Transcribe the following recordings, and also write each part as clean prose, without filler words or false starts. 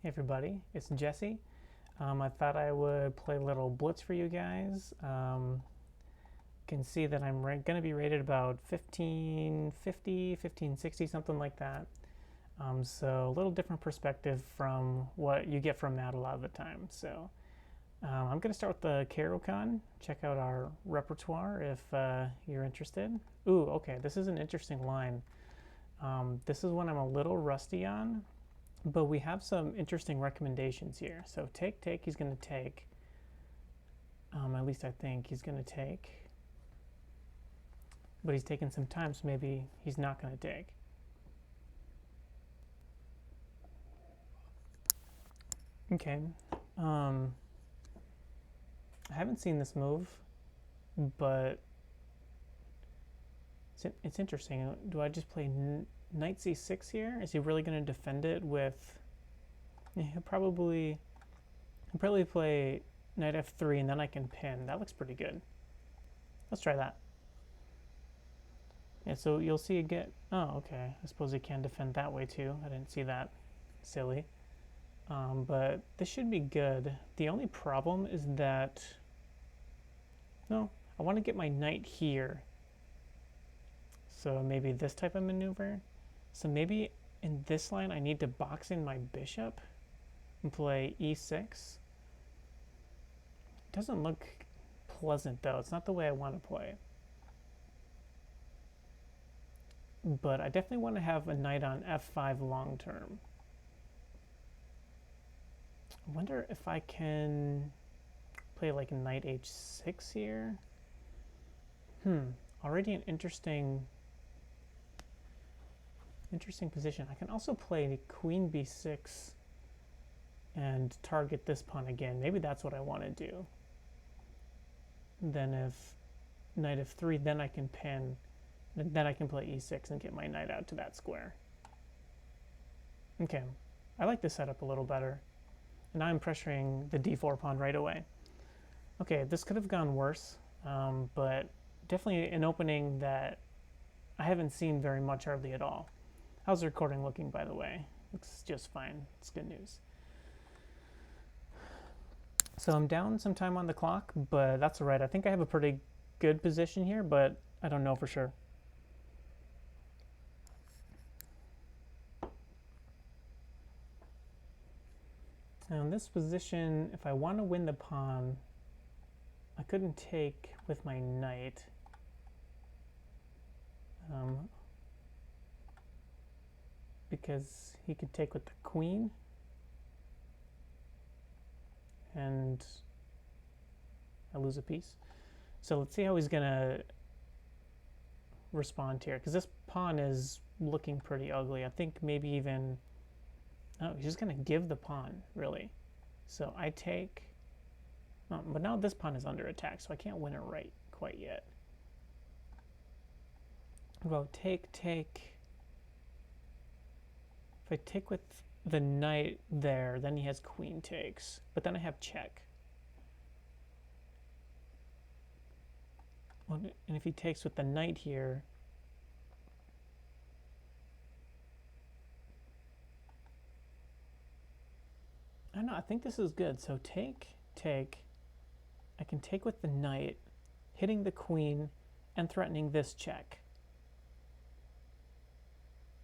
Hey everybody, it's Jesse. I thought I would play a little blitz for you guys. You can see that I'm going to be rated about 1550, 1560, something like that. So a little different perspective from what you get from Matt a lot of the time. So I'm going to start with the Caro-Kann. Check out our repertoire if you're interested. Ooh, okay, this is an interesting line. This is one I'm a little rusty on. But we have some interesting recommendations here. So take, he's going to take. At least I think he's going to take. But he's taking some time, so maybe he's not going to take. Okay. I haven't seen this move, but it's interesting. Do I just play Knight c6 here? Is he really going to defend it with... He'll probably play Knight f3 and then I can pin. That looks pretty good. Let's try that. Yeah, so you'll see again... Oh, okay. I suppose he can defend that way too. I didn't see that. Silly. But this should be good. The only problem is that... No, I want to get my knight here. So maybe this type of maneuver. So maybe in this line I need to box in my bishop and play e6. Doesn't look pleasant though. It's not the way I want to play. But I definitely want to have a knight on f5 long term. I wonder if I can play like knight h6 here. Already an interesting position. I can also play queen b6 and target this pawn again. Maybe that's what I want to do. Then if knight f3, then I can pin. Then I can play e6 and get my knight out to that square. Okay, I like this setup a little better. And now I'm pressuring the d4 pawn right away. Okay, this could have gone worse, but definitely an opening that I haven't seen very much, hardly at all. How's the recording looking, by the way? Looks just fine. It's good news. So I'm down some time on the clock, but that's all right. I think I have a pretty good position here, but I don't know for sure. Now in this position, if I want to win the pawn, I couldn't take with my knight. Because he could take with the queen. And I lose a piece. So let's see how he's going to respond here. Because this pawn is looking pretty ugly. I think maybe even... Oh, he's just going to give the pawn, really. So I take... Oh, but now this pawn is under attack, so I can't win it right quite yet. Well, take... If I take with the knight there, then he has queen takes. But then I have check. Well, and if he takes with the knight here... I don't know, I think this is good. So take. I can take with the knight, hitting the queen, and threatening this check.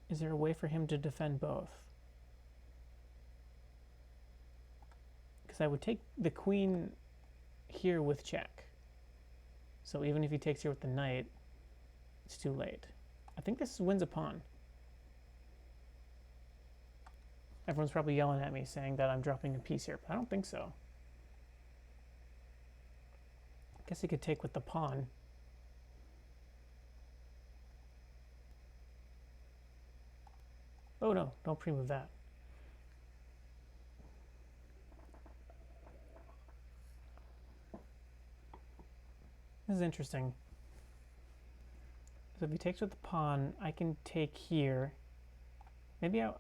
Is there a way for him to defend both? Because I would take the queen here with check. So even if he takes here with the knight, it's too late. I think this wins a pawn. Everyone's probably yelling at me saying that I'm dropping a piece here, but I don't think so. I guess he could take with the pawn. Oh no, don't pre-move that. This is interesting. So if he takes with the pawn, I can take here. Maybe I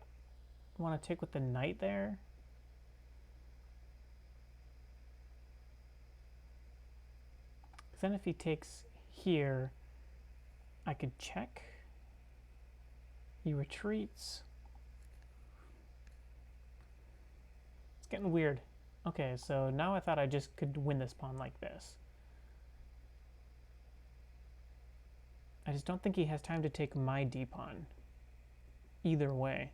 want to take with the knight there. Then if he takes here, I could check. He retreats. getting weird. Okay, so now I thought I just could win this pawn like this. I just don't think he has time to take my d-pawn. Either way.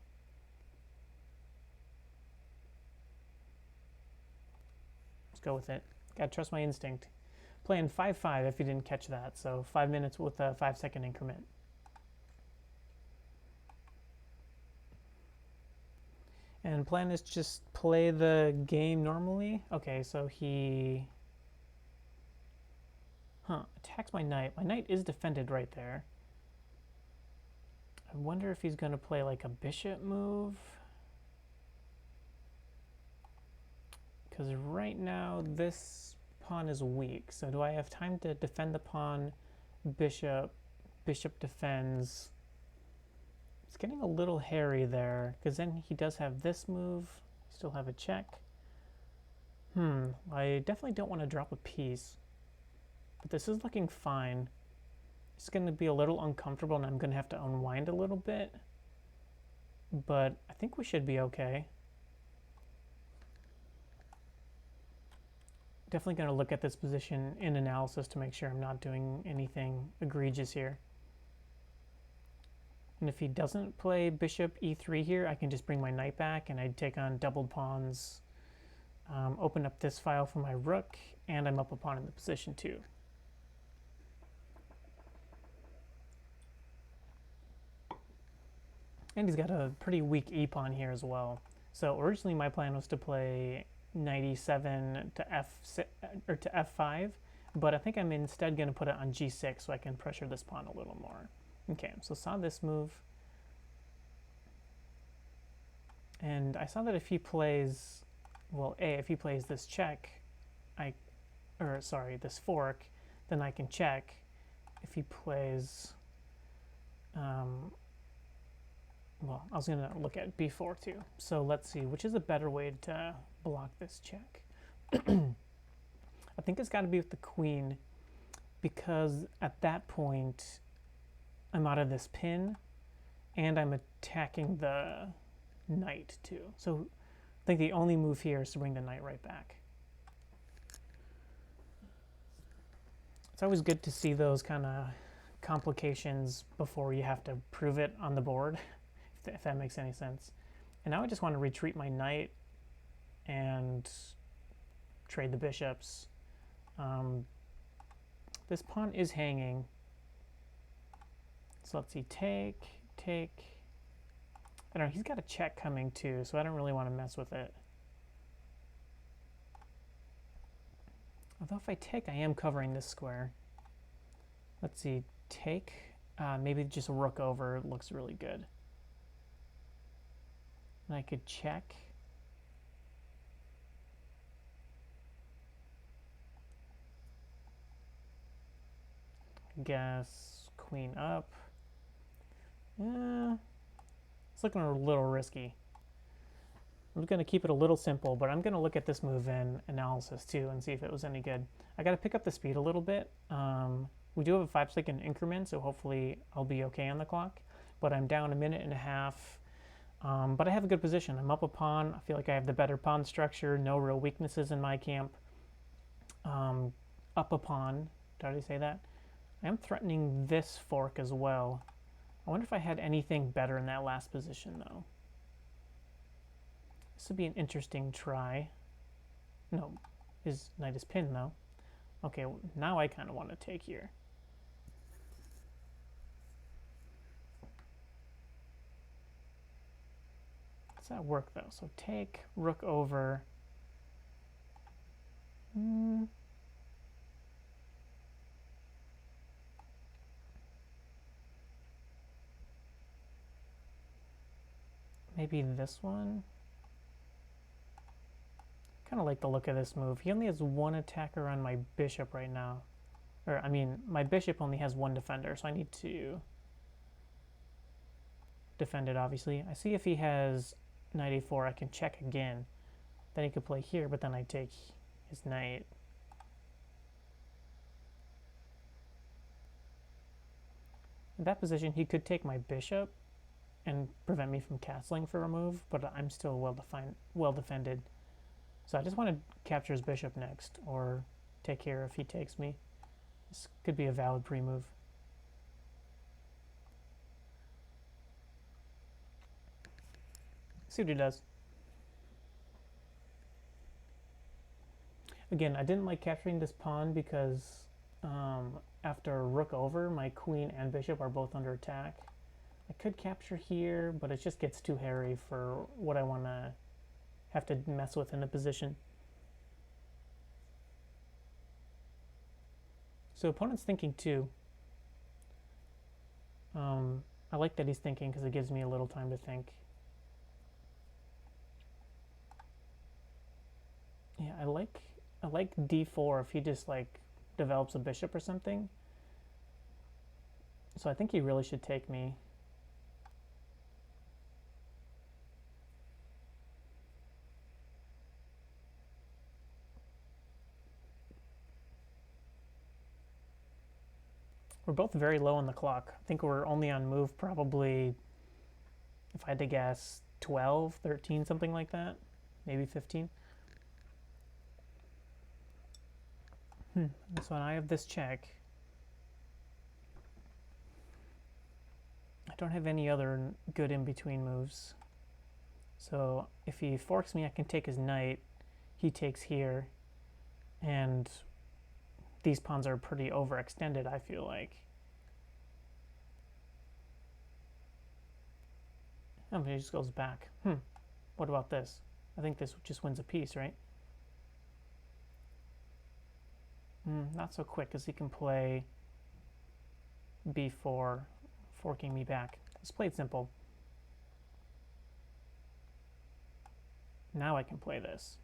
Let's go with it. Gotta trust my instinct. Playing 5-5 if you didn't catch that, so 5 minutes with a 5-second increment. And plan is just play the game normally. Okay, so he attacks my knight. My knight is defended right there. I wonder if he's going to play like a bishop move. Because right now this pawn is weak. So do I have time to defend the pawn? Bishop. Bishop defends. It's getting a little hairy there. Because then he does have this move. Still have a check. I definitely don't want to drop a piece. But this is looking fine. It's going to be a little uncomfortable and I'm going to have to unwind a little bit. But I think we should be okay. Definitely going to look at this position in analysis to make sure I'm not doing anything egregious here. And if he doesn't play bishop e3 here, I can just bring my knight back and I'd take on doubled pawns, open up this file for my rook, and I'm up a pawn in the position too. And he's got a pretty weak e-pawn here as well. So originally my plan was to play knight e7 to f6 or to f5, but I think I'm instead going to put it on g6 so I can pressure this pawn a little more. Okay, so saw this move. And I saw that if he plays, well, if he plays this check, this fork, then I can check. If he plays, well, I was going to look at b4 too. So let's see, which is a better way to block this check? I think it's got to be with the queen, because at that point, I'm out of this pin, and I'm attacking the knight too. So I think the only move here is to bring the knight right back. It's always good to see those kind of complications before you have to prove it on the board, if that makes any sense. And now I just want to retreat my knight and trade the bishops. This pawn is hanging. So let's see, take. I don't know, he's got a check coming too, so I don't really want to mess with it. Although if I take, I am covering this square. Let's see, take, maybe just a rook over looks really good. And I could check. Guess queen up. It's looking a little risky. I'm going to keep it a little simple, but I'm going to look at this move in analysis too and see if it was any good. I got to pick up the speed a little bit. We do have a 5-second increment, so hopefully I'll be okay on the clock. But I'm down a minute and a half. But I have a good position. I'm up a pawn. I feel like I have the better pawn structure. No real weaknesses in my camp. Up a pawn. Did I already say that? I am threatening this fork as well. I wonder if I had anything better in that last position, though. This would be an interesting try. No, his knight is pinned, though. Okay, now I kind of want to take here. Does that work, though? So take, rook over. Maybe this one? Kind of like the look of this move. He only has one attacker on my bishop right now. Or, I mean, my bishop only has one defender, so I need to defend it, obviously. I see if he has knight a4, I can check again. Then he could play here, but then I take his knight. In that position, he could take my bishop and prevent me from castling for a move, but I'm still well defended. So I just want to capture his bishop next, or take care if he takes me. This could be a valid pre-move. See what he does. Again, I didn't like capturing this pawn because after rook over, my queen and bishop are both under attack. I could capture here, but it just gets too hairy for what I want to have to mess with in a position. So opponent's thinking too. I like that he's thinking because it gives me a little time to think. Yeah, I like d4 if he just like develops a bishop or something. So I think he really should take me. We're both very low on the clock. I think we're only on move probably, if I had to guess, 12, 13, something like that. Maybe 15. So I have this check. I don't have any other good in-between moves. So if he forks me, I can take his knight. He takes here. And these pawns are pretty overextended, I feel like. Oh, but he just goes back. What about this? I think this just wins a piece, right? Not so quick, because he can play b4, forking me back. It's played simple. Now I can play this.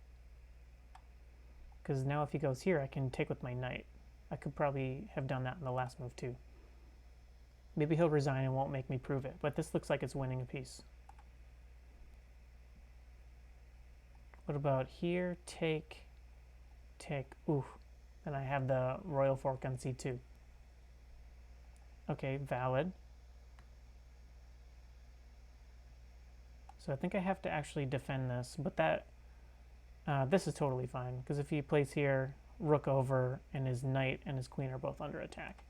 Because now if he goes here, I can take with my knight. I could probably have done that in the last move too. Maybe he'll resign and won't make me prove it, but this looks like it's winning a piece. What about here? Take. Ooh. Then I have the royal fork on c2. Okay, valid. So I think I have to actually defend this, but that this is totally fine, because if he plays here, rook over, and his knight and his queen are both under attack.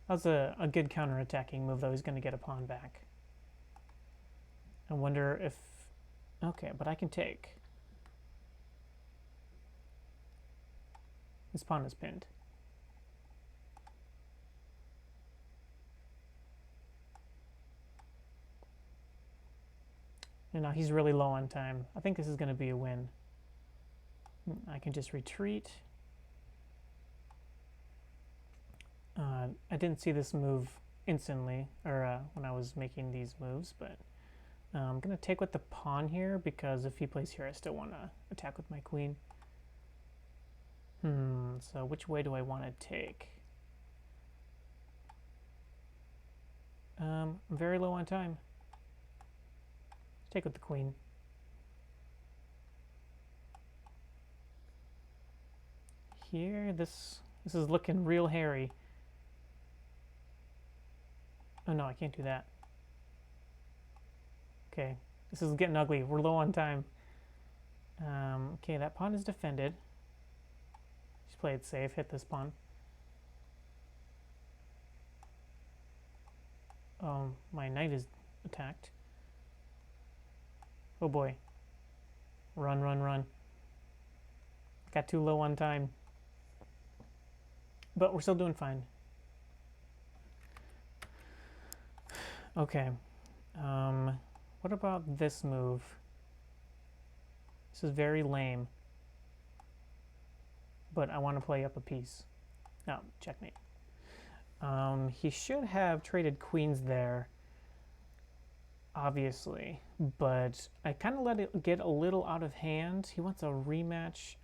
That was a good counter-attacking move, though. He's going to get a pawn back. I wonder if... Okay, but I can take. This pawn is pinned. And now he's really low on time. I think this is going to be a win. I can just retreat. I didn't see this move instantly, or when I was making these moves, but I'm going to take with the pawn here, because if he plays here, I still want to attack with my queen. So which way do I want to take? I'm very low on time. Take with the queen. Here, this is looking real hairy. Oh no, I can't do that. Okay, this is getting ugly. We're low on time. Okay, that pawn is defended. Just play it safe, hit this pawn. My knight is attacked. Oh boy. Run, run, run. Got too low on time. But we're still doing fine. Okay. What about this move? This is very lame. But I want to play up a piece. Oh, checkmate. He should have traded queens there, obviously, but I kind of let it get a little out of hand. He wants a rematch,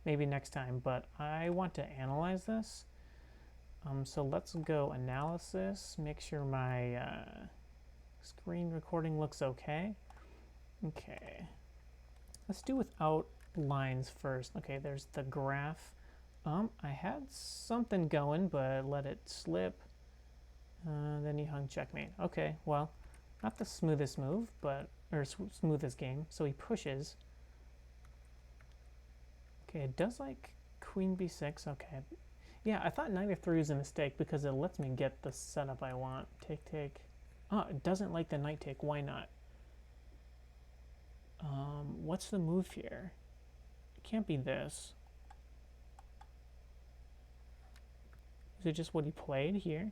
maybe next time, but I want to analyze this. So let's go analysis, make sure my screen recording looks okay. Okay, let's do without lines first. Okay, there's the graph. I had something going, but let it slip. Then he hung checkmate. Okay, well, Not the smoothest move, but, or smoothest game. So he pushes. Okay, it does like queen b6. Okay. Yeah, I thought knight f3 was a mistake because it lets me get the setup I want. Take, take. Oh, it doesn't like the knight take. Why not? What's the move here? It can't be this. Is it just what he played here?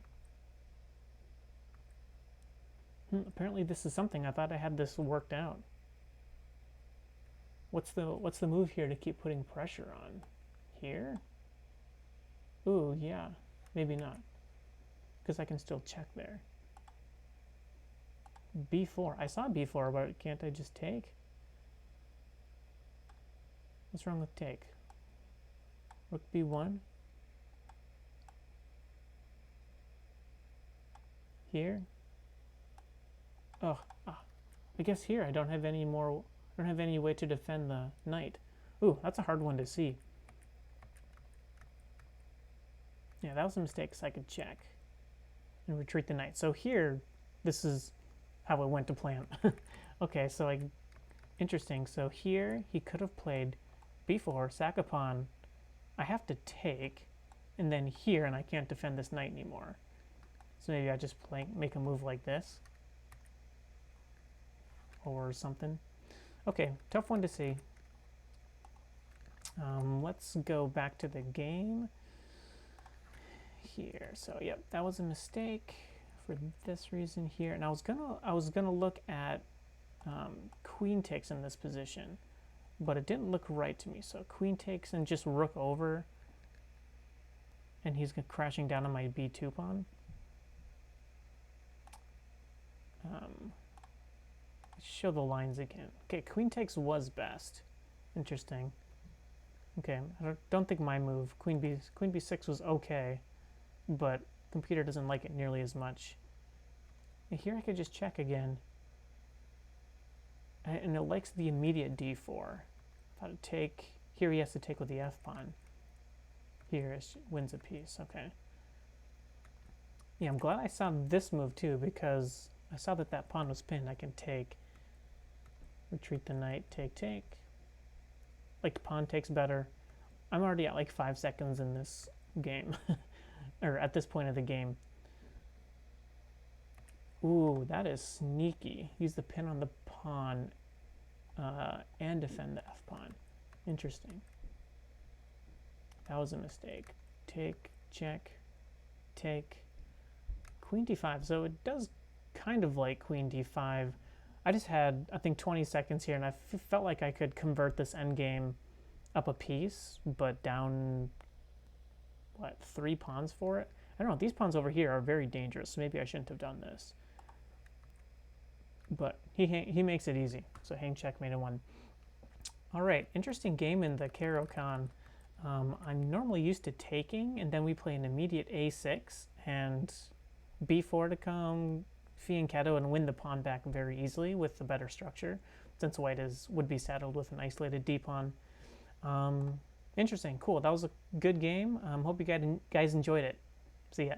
Apparently this is something. I thought I had this worked out. What's the move here to keep putting pressure on? Here? Ooh, yeah. Maybe not. Because I can still check there. b4. I saw b4, but can't I just take? What's wrong with take? Rook b1. Here. Oh, I guess here I don't have any more. I don't have any way to defend the knight. Ooh, that's a hard one to see. Yeah, that was a mistake, so I could check and retreat the knight. So here, this is how it went to plan. Okay, so interesting. So here he could have played b4, sack a pawn. I have to take, and then here, and I can't defend this knight anymore. So maybe I just make a move like this or something. Okay, tough one to see. Let's go back to the game here. So yep, that was a mistake for this reason here. And I was gonna look at queen takes in this position, but it didn't look right to me. So queen takes and just rook over, and he's crashing down on my b2 pawn. Show the lines again. Okay, queen takes was best. Interesting. Okay, I don't think my move, queen b6 was okay, but computer doesn't like it nearly as much. And here I could just check again. And it likes the immediate d4. Thought it'd take, here he has to take with the f pawn. Here it wins a piece, okay. Yeah, I'm glad I saw this move too, because I saw that that pawn was pinned. I can take, retreat the knight, take, take. Like pawn takes better. I'm already at like 5 seconds in this game, or at this point of the game. Ooh, that is sneaky. Use the pin on the pawn and defend the f pawn. Interesting. That was a mistake. Take, check, take. Queen d5. So it does kind of like queen d5. I just had, I think, 20 seconds here, and I felt like I could convert this endgame up a piece, but down, what, 3 pawns for it? I don't know. These pawns over here are very dangerous, so maybe I shouldn't have done this. But he makes it easy. So hang checkmate in 1. All right, interesting game in the Caro-Kann. I'm normally used to taking, and then we play an immediate a6 and b4 to come, fianchetto, and win the pawn back very easily with the better structure, since white would be saddled with an isolated d pawn. Interesting, cool. That was a good game. Hope you guys enjoyed it. See ya.